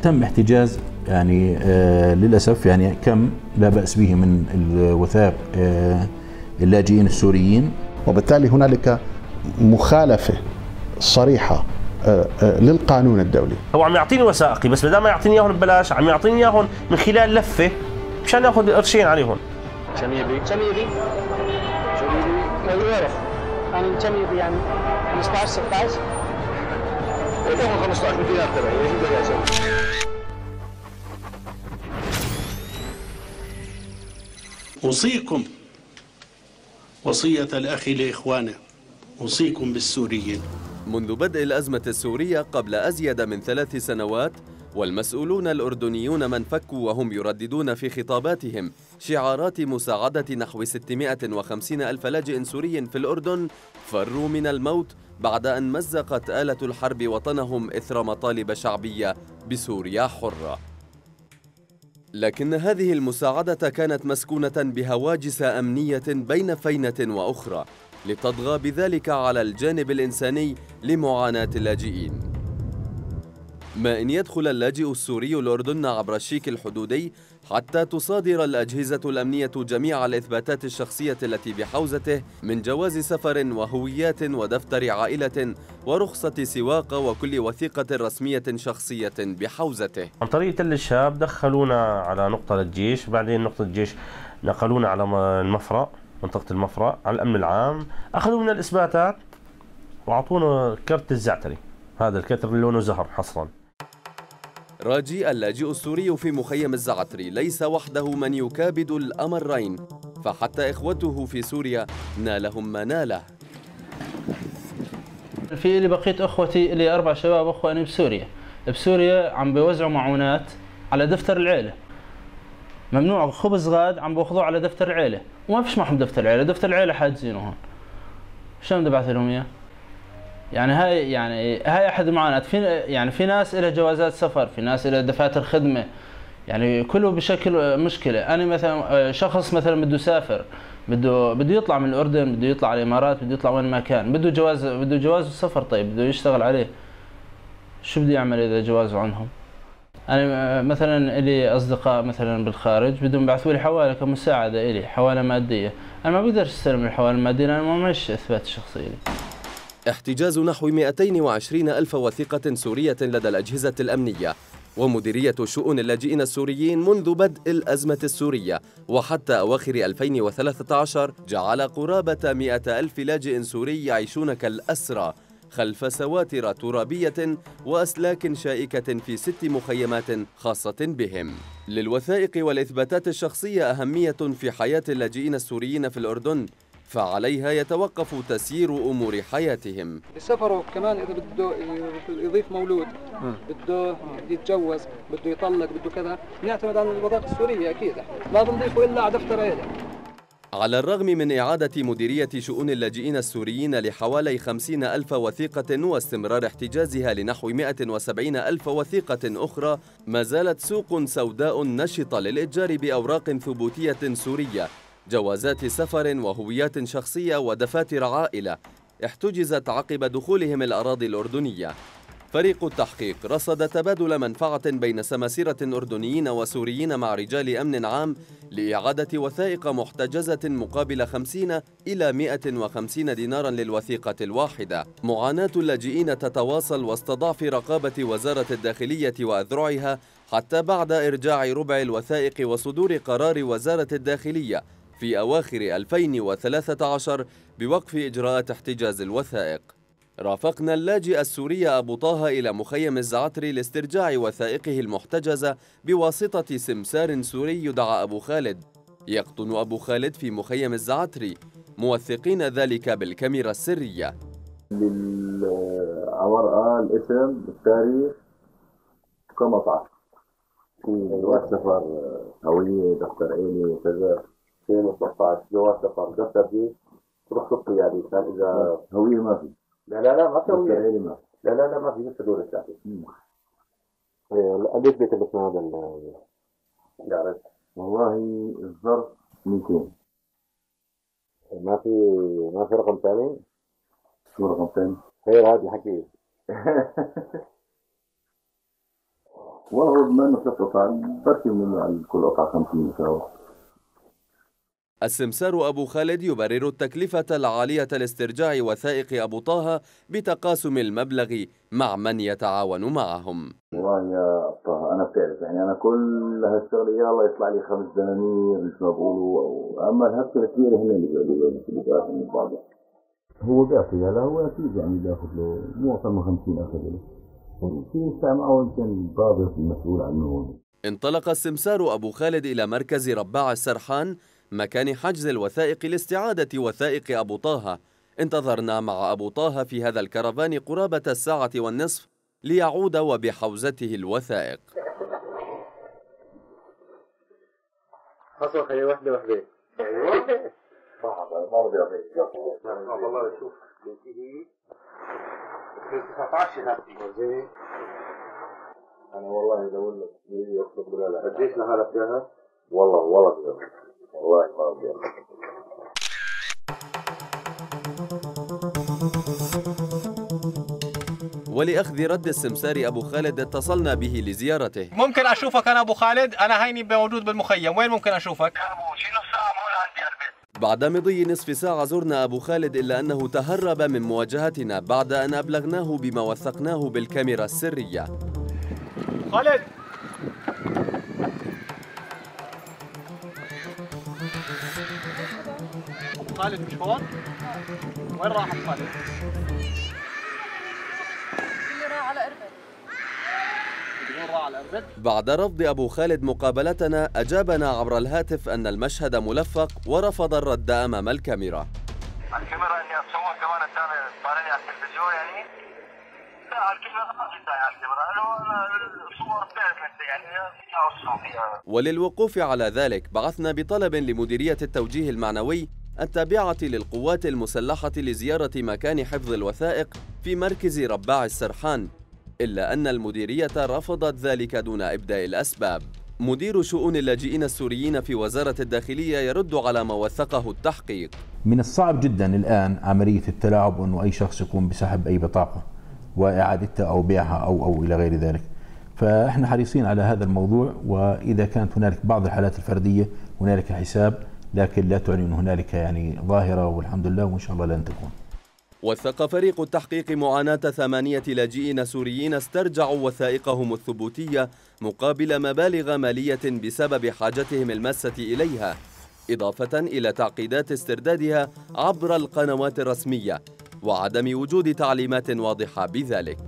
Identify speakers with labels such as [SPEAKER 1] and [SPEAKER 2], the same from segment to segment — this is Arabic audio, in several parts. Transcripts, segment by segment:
[SPEAKER 1] تم احتجاز يعني للأسف يعني كم لا بأس به من الوثائق اللاجئين السوريين.
[SPEAKER 2] وبالتالي هنالك مخالفة صريحة للقانون الدولي.
[SPEAKER 3] هو عم يعطيني وثائقي، بس بدل ما يعطيني اياهم ببلاش عم يعطيني اياهم من خلال لفة مشان ياخذ قرشين عليهم.
[SPEAKER 4] كم يبي؟ ما يعرف. يعني كم يبي يعني 15 16 وتاخذ 15 دينار تبعي ايش بدي اسوي؟
[SPEAKER 5] أوصيكم وصية الأخ لإخوانه، أوصيكم بالسوريين.
[SPEAKER 6] منذ بدء الأزمة السورية قبل أزيد من 3 سنوات، والمسؤولون الأردنيون من فكوا وهم يرددون في خطاباتهم شعارات مساعدة نحو 650 ألف لاجئ سوري في الأردن فروا من الموت بعد أن مزقت آلة الحرب وطنهم إثر مطالب شعبية بسوريا حرة. لكن هذه المساعدة كانت مسكونة بهواجس أمنية بين فينة وأخرى لتطغى بذلك على الجانب الإنساني لمعاناة اللاجئين. ما إن يدخل اللاجئ السوري الأردن عبر الشيك الحدودي حتى تصادر الأجهزة الأمنية جميع الإثباتات الشخصية التي بحوزته من جواز سفر وهويات ودفتر عائلة ورخصة سواقة وكل وثيقة رسمية شخصية بحوزته.
[SPEAKER 3] عن طريق تل الشاب دخلونا على نقطة الجيش، بعدين نقطة الجيش نقلونا على المفرق، منطقة المفرق على الأمن العام، أخذوا من الإثباتات وأعطونا كرت الزعتري، هذا الكرت اللي لونه زهر حصرا.
[SPEAKER 6] راجي اللاجئ السوري في مخيم الزعتري ليس وحده من يكابد الأمرين، فحتى إخوته في سوريا نالهم ما ناله.
[SPEAKER 7] في لي بقيت أخوتي لي 4 شباب أخواني بسوريا عم بيوزعوا معونات على دفتر العيلة. ممنوع خبز غاد عم باخذوه على دفتر العيلة، وما فيش معهم دفتر العيلة، دفتر العيلة حاجزينه هون. شلون بدي ابعث لهم اياه؟ يعني هاي احد المعاناة. في ناس لها جوازات سفر، في ناس لها دفاتر خدمة، يعني كله بشكل مشكلة. انا مثلا شخص مثلا بده يسافر، بده يطلع من الأردن، بده يطلع على الإمارات، بده يطلع وين ما كان، بده جواز السفر. طيب بده يشتغل عليه، شو بده يعمل إذا جوازه عندهم؟ أنا مثلا لي أصدقاء مثلا بالخارج بدهم يبعثوا لي حوالة كمساعدة إلي، حوالة مادية. أنا ما بقدرش استلم الحوالة المادية لأن ما معيش إثبات شخصي لي.
[SPEAKER 6] احتجاز نحو 220 ألف وثيقة سورية لدى الأجهزة الأمنية ومديرية شؤون اللاجئين السوريين منذ بدء الأزمة السورية وحتى أواخر 2013 جعل قرابة 100 ألف لاجئ سوري يعيشون كالأسرى خلف سواتر ترابية وأسلاك شائكة في 6 مخيمات خاصة بهم. للوثائق والإثباتات الشخصية أهمية في حياة اللاجئين السوريين في الأردن، فعليها يتوقف تسيير أمور حياتهم.
[SPEAKER 8] سفره كمان إذا بده يضيف مولود، بده يتجوز، بده يطلق، بده كذا، نعتمد على الوثائق السورية أكيد، ما بنضيفه إلا على دفتر عيلة.
[SPEAKER 6] على الرغم من إعادة مديرية شؤون اللاجئين السوريين لحوالي 50 ألف وثيقة واستمرار احتجازها لنحو 170 ألف وثيقة أخرى، ما زالت سوق سوداء نشطة للإتجار بأوراق ثبوتية سورية، جوازات سفر وهويات شخصية ودفاتر عائلة احتجزت عقب دخولهم الأراضي الأردنية. فريق التحقيق رصد تبادل منفعة بين سماسرة أردنيين وسوريين مع رجال أمن عام لإعادة وثائق محتجزة مقابل 50 إلى 150 ديناراً للوثيقة الواحدة. معاناة اللاجئين تتواصل وسط ضعف رقابة وزارة الداخلية وأذرعها حتى بعد إرجاع ربع الوثائق وصدور قرار وزارة الداخلية في أواخر 2013 بوقف إجراءات احتجاز الوثائق. رافقنا اللاجئ السوري أبو طه إلى مخيم الزعتري لاسترجاع وثائقه المحتجزة بواسطة سمسار سوري يدعى أبو خالد. يقطن أبو خالد في مخيم الزعتري موثقين ذلك بالكاميرا السرية.
[SPEAKER 9] بالورقة الاسم، التاريخ، كمطعم، جواز سفر، هوية، دفتر عيلة، كذا، 2013 جواز سفر، دفتر جيش، رخصة قيادي. كان إذا هوية ما في. لا ما في هوية. لا ما في، لسه دور الشعبي. قديش بيكلفنا هذا العرض؟ والله الظرف 200. ما في رقم ثاني؟ شو رقم ثاني؟ خير هذا الحكي. والله بما انه 6 قطع بركي من على كل قطعه 50 سوا.
[SPEAKER 6] السمسار أبو خالد يبرر التكلفة العالية لاسترجاع وثائق أبو طه بتقاسم المبلغ مع من يتعاون معهم.
[SPEAKER 9] والله يا طه أنا بتعرف يعني أنا كل هالشغلة يلا يطلع لي 5 دنانير مثل ما بقولوا، أما الهبة الكبيرة هنا اللي بيقاسم من بعض. هو بيعطي هلا هو أكيد يعني بياخذ له مو أكثر من 50 أخذ له. في معه يمكن الضابط المسؤول عنه.
[SPEAKER 6] انطلق السمسار أبو خالد إلى مركز رباع السرحان مكان حجز الوثائق لاستعادة وثائق أبو طه. انتظرنا مع أبو طه في هذا الكرفان قرابة 1:30 ليعود وبحوزته الوثائق.
[SPEAKER 3] حصل خلي واحدة واحدة.
[SPEAKER 9] ما بدي أعطيك.
[SPEAKER 3] والله شوف بنتي 19 هاتي.
[SPEAKER 9] أنا والله إذا أقول لك يطلب بلا
[SPEAKER 3] قديش لها إياها؟
[SPEAKER 9] والله ما بدي
[SPEAKER 6] ولأخذ رد السمسار أبو خالد اتصلنا به لزيارته.
[SPEAKER 10] ممكن أشوفك أنا أبو خالد؟ أنا هيني موجود بالمخيم، وين ممكن أشوفك؟
[SPEAKER 6] بعد مضي نصف ساعة زرنا أبو خالد، إلا أنه تهرب من مواجهتنا بعد أن أبلغناه بما وثقناه بالكاميرا السرية.
[SPEAKER 10] خالد خالد مش هون؟ وين راح خالد؟
[SPEAKER 6] بعد رفض أبو خالد مقابلتنا أجابنا عبر الهاتف أن المشهد ملفق ورفض الرد أمام الكاميرا.
[SPEAKER 11] الكاميرا إني أتصور كمان الثاني طالعني على التلفزيون يعني؟ لا الكاميرا ما في داعي على الكاميرا، الصور بتاعت يعني.
[SPEAKER 6] وللوقوف على ذلك بعثنا بطلب لمديرية التوجيه المعنوي التابعة للقوات المسلحة لزيارة مكان حفظ الوثائق في مركز رباع السرحان، إلا أن المديرية رفضت ذلك دون إبداء الأسباب. مدير شؤون اللاجئين السوريين في وزارة الداخلية يرد على ما وثقه التحقيق.
[SPEAKER 1] من الصعب جدا الآن عملية التلاعب أنه أي شخص يقوم بسحب أي بطاقة وإعادتها أو بيعها أو إلى غير ذلك، فإحنا حريصين على هذا الموضوع، وإذا كانت هنالك بعض الحالات الفردية هنالك حساب، لكن لا تعني أن هنالك يعني ظاهرة، والحمد لله وإن شاء الله لن تكون.
[SPEAKER 6] وثق فريق التحقيق معاناة 8 لاجئين سوريين استرجعوا وثائقهم الثبوتية مقابل مبالغ مالية بسبب حاجتهم الماسة إليها، إضافة إلى تعقيدات استردادها عبر القنوات الرسمية وعدم وجود تعليمات واضحة بذلك.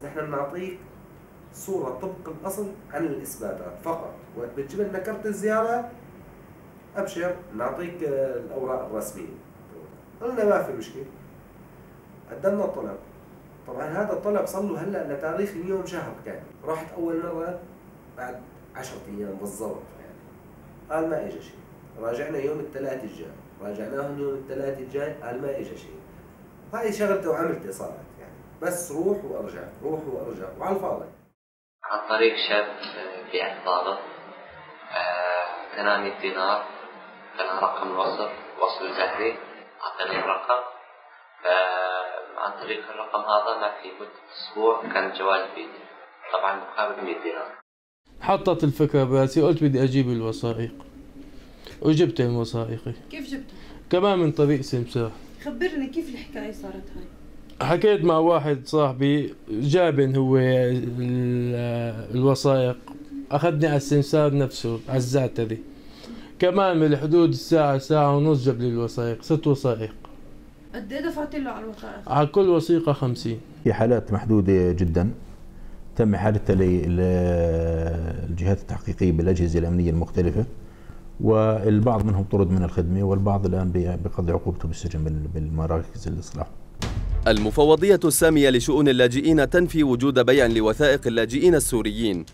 [SPEAKER 12] نحن بنعطيك صورة طبق الأصل عن الإثباتات فقط، وقت بتجيب لنا كرت الزيارة أبشر نعطيك الأوراق الرسمية. قلنا ما في مشكلة، قدمنا الطلب. طبعا هذا الطلب صار له هلا لتاريخ اليوم شهر كامل، رحت أول مرة بعد 10 أيام بالضبط يعني، قال ما إجا شيء. راجعنا يوم الثلاث الجاي، راجعناهم يوم الثلاث الجاي، قال ما إجا شيء. هاي شغلته وعملته صارت يعني، بس روح وارجع روح وارجع وعلى الفاضي.
[SPEAKER 13] عن طريق شاب بيع طالب اعطاني 100 دينار، كان رقم وصل زهري، اعطاني الرقم، عن طريق الرقم هذا ما في مدة أسبوع كان الجواز بيدي، طبعا مقابل 100 دينار.
[SPEAKER 14] حطت الفكرة براسي، قلت بدي أجيب الوثائق وجبت الوثائق.
[SPEAKER 15] كيف جبتها؟
[SPEAKER 14] كمان من طريق سمسار.
[SPEAKER 15] خبرني كيف الحكاية صارت هاي؟
[SPEAKER 14] حكيت مع واحد صاحبي جابن هو الوثائق، أخذني على السمسار نفسه على الزعتري، كمان من حدود ساعة ونص جاب لي الوثائق، 6 وثائق.
[SPEAKER 15] قد ايه دفعت له على الوثائق؟
[SPEAKER 14] على كل وثيقة 50.
[SPEAKER 1] في حالات محدودة جدا تم إحالتها للجهات التحقيقية بالأجهزة الأمنية المختلفة، والبعض منهم طرد من الخدمة، والبعض الآن بقضي عقوبته بالسجن بالمراكز الإصلاح.
[SPEAKER 6] المفوضية السامية لشؤون اللاجئين تنفي وجود بيع لوثائق اللاجئين السوريين،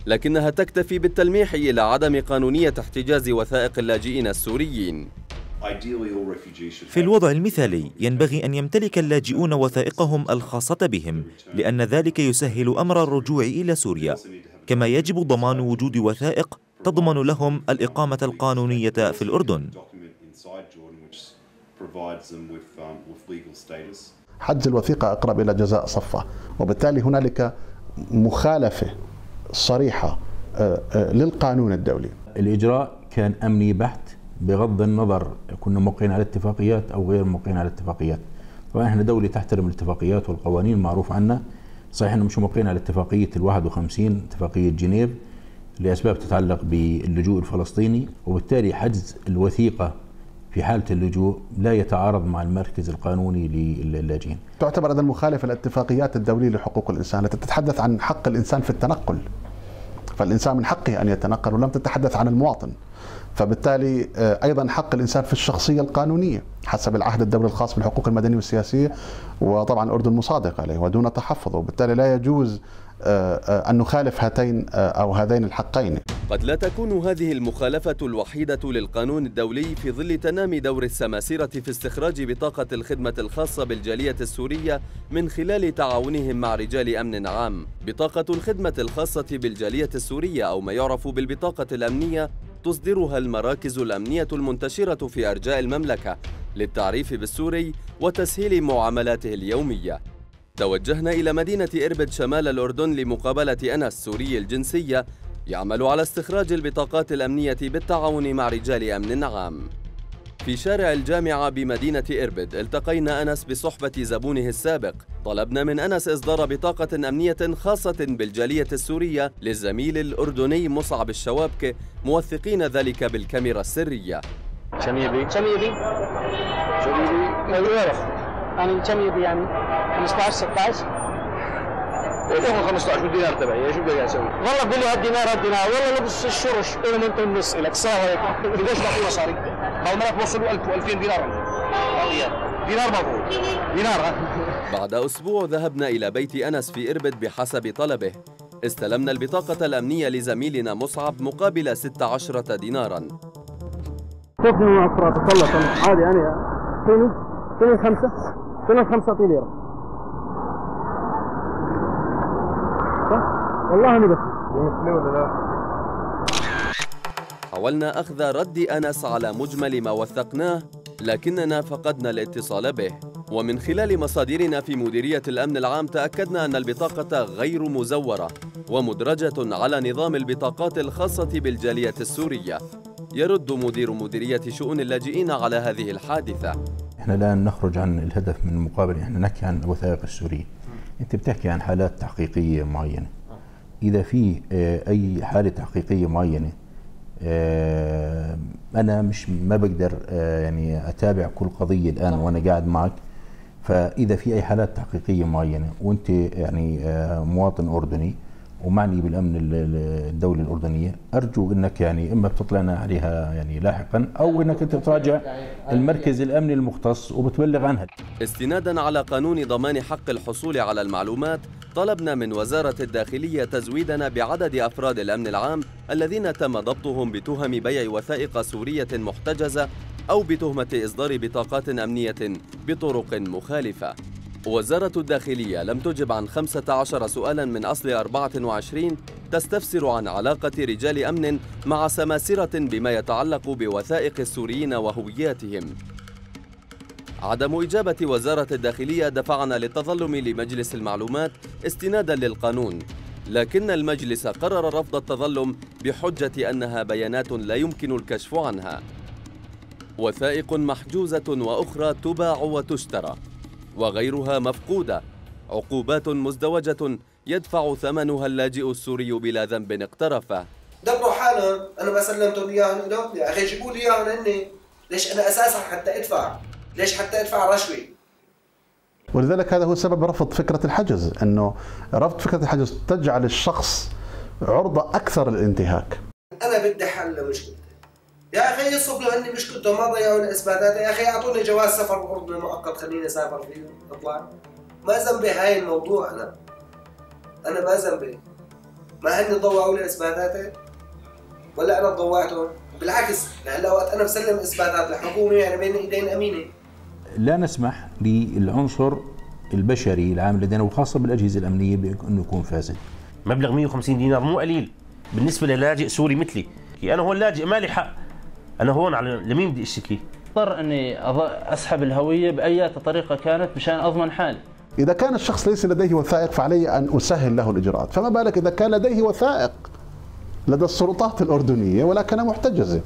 [SPEAKER 6] لكنها تكتفي بالتلميح إلى عدم قانونية احتجاز وثائق اللاجئين السوريين.
[SPEAKER 16] في الوضع المثالي ينبغي أن يمتلك اللاجئون وثائقهم الخاصة بهم، لأن ذلك يسهل أمر الرجوع إلى سوريا، كما يجب ضمان وجود وثائق تضمن لهم الإقامة القانونية في الأردن.
[SPEAKER 2] حجز الوثيقة أقرب إلى جزاء صفة، وبالتالي هنالك مخالفة صريحة للقانون الدولي.
[SPEAKER 1] الإجراء كان أمني بحت بغض النظر كنا موقعين على اتفاقيات أو غير موقعين على اتفاقيات. طبعا احنا دولة تحترم الاتفاقيات والقوانين معروف عنا. صحيح انه مش موقعين على اتفاقية ال51 اتفاقية جنيف لأسباب تتعلق باللجوء الفلسطيني، وبالتالي حجز الوثيقة في حالة اللجوء لا يتعارض مع المركز القانوني للاجئين.
[SPEAKER 2] تعتبر أيضا مخالفة للاتفاقيات الدولية لحقوق الإنسان التي تتحدث عن حق الإنسان في التنقل، فالإنسان من حقه أن يتنقل ولم تتحدث عن المواطن، فبالتالي أيضا حق الإنسان في الشخصية القانونية حسب العهد الدولي الخاص بالحقوق المدنية والسياسية، وطبعا الأردن مصادق عليه ودون تحفظ، وبالتالي لا يجوز أن نخالف هاتين أو هذين الحقين.
[SPEAKER 6] قد لا تكون هذه المخالفة الوحيدة للقانون الدولي في ظل تنامي دور السماسرة في استخراج بطاقة الخدمة الخاصة بالجالية السورية من خلال تعاونهم مع رجال أمن عام. بطاقة الخدمة الخاصة بالجالية السورية أو ما يعرف بالبطاقة الأمنية تصدرها المراكز الأمنية المنتشرة في أرجاء المملكة للتعريف بالسوري وتسهيل معاملاته اليومية. توجهنا إلى مدينة إربد شمال الأردن لمقابلة أنس سوري الجنسية يعمل على استخراج البطاقات الأمنية بالتعاون مع رجال أمن عام. في شارع الجامعة بمدينة إربد التقينا أنس بصحبة زبونه السابق. طلبنا من أنس إصدار بطاقة أمنية خاصة بالجالية السورية للزميل الأردني مصعب الشوابكة، موثقين ذلك بالكاميرا السرية.
[SPEAKER 4] شميبي ما يعرف أنا شميبي يعني 15 16
[SPEAKER 11] وتاخذ 15 دينار تبعي، ايش بدي اسوي؟
[SPEAKER 4] والله بقول لي هالدينار والله لبس الشرش انا انت النص لك صار هيك قديش بعطيه مصاري؟ هالمرات وصلوا 1000 و2000 دينار دينار مفروض دينار.
[SPEAKER 6] بعد أسبوع ذهبنا إلى بيت أنس في إربد بحسب طلبه. استلمنا البطاقة الأمنية لزميلنا مصعب مقابل 16 ديناراً.
[SPEAKER 4] كيف معصرات تسلط عادي أنا سنة 5 ليرة والله أنا بس
[SPEAKER 6] حاولنا أخذ رد أنس على مجمل ما وثقناه، لكننا فقدنا الاتصال به. ومن خلال مصادرنا في مديرية الأمن العام تأكدنا أن البطاقة غير مزورة ومدرجة على نظام البطاقات الخاصة بالجالية السورية. يرد مدير مديرية شؤون اللاجئين على هذه الحادثة.
[SPEAKER 1] احنا الآن نخرج عن الهدف من المقابلة، احنا نحكي عن الوثائق السورية. انت بتحكي عن حالات تحقيقية معينة، إذا في أي حالة تحقيقية معينة أنا ما بقدر يعني أتابع كل قضية الآن وأنا قاعد معك، فإذا في أي حالات تحقيقية معينة وأنت يعني مواطن أردني ومعني بالأمن الدولة الأردنية، أرجو أنك يعني إما بتطلعنا عليها يعني لاحقا أو أنك أنت بتراجع المركز الأمني المختص وبتبلغ عنها.
[SPEAKER 6] استنادا على قانون ضمان حق الحصول على المعلومات، طلبنا من وزارة الداخلية تزويدنا بعدد أفراد الأمن العام الذين تم ضبطهم بتهم بيع وثائق سورية محتجزة أو بتهمة إصدار بطاقات أمنية بطرق مخالفة. وزارة الداخلية لم تجب عن 15 سؤالا من أصل 24 تستفسر عن علاقة رجال أمن مع سماسرة بما يتعلق بوثائق السوريين وهوياتهم. عدم إجابة وزارة الداخلية دفعنا للتظلم لمجلس المعلومات استنادا للقانون، لكن المجلس قرر رفض التظلم بحجة أنها بيانات لا يمكن الكشف عنها. وثائق محجوزة وأخرى تباع وتشترى وغيرها مفقودة، عقوبات مزدوجة يدفع ثمنها اللاجئ السوري بلا ذنب اقترفه.
[SPEAKER 12] دبروا حالهم، أنا ما سلمتهم إياهم إيدهم، يا أخي جيبوا لي إياهم هني، ليش أنا أساسا حتى أدفع؟ ليش حتى أدفع رشوة؟
[SPEAKER 2] ولذلك هذا هو سبب رفض فكرة الحجز، أنه رفض فكرة الحجز تجعل الشخص عرضة أكثر للانتهاك.
[SPEAKER 12] أنا بدي حل لمشكلتي. يا أخي يصبوا هني مشكلتهم، ما ضيعوا الإثباتات، يا أخي أعطوني جواز سفر الأردن مؤقت خليني أسافر فيه أطلع. ما ذنبي هاي الموضوع، أنا ما ذنبي. ما هن ضوعوا لي إثباتاتي ولا أنا ضوعتهم؟ بالعكس هلا وقت أنا بسلم إثباتات لحكومة يعني بين إيدين أمينة.
[SPEAKER 1] لا نسمح للعنصر البشري العامل لدينا وخاصة بالأجهزة الأمنية بأنه يكون فاسد.
[SPEAKER 3] مبلغ 150 دينار مو قليل بالنسبة للاجئ سوري مثلي. أنا هون لاجئ مالي حق، أنا هون على لمين بدي أشتكي؟
[SPEAKER 7] اضطر اني اسحب الهويه باي طريقه كانت مشان اضمن حالي.
[SPEAKER 2] إذا كان الشخص ليس لديه وثائق فعلي أن أسهل له الإجراءات، فما بالك إذا كان لديه وثائق لدى السلطات الأردنية ولكن محتجزة.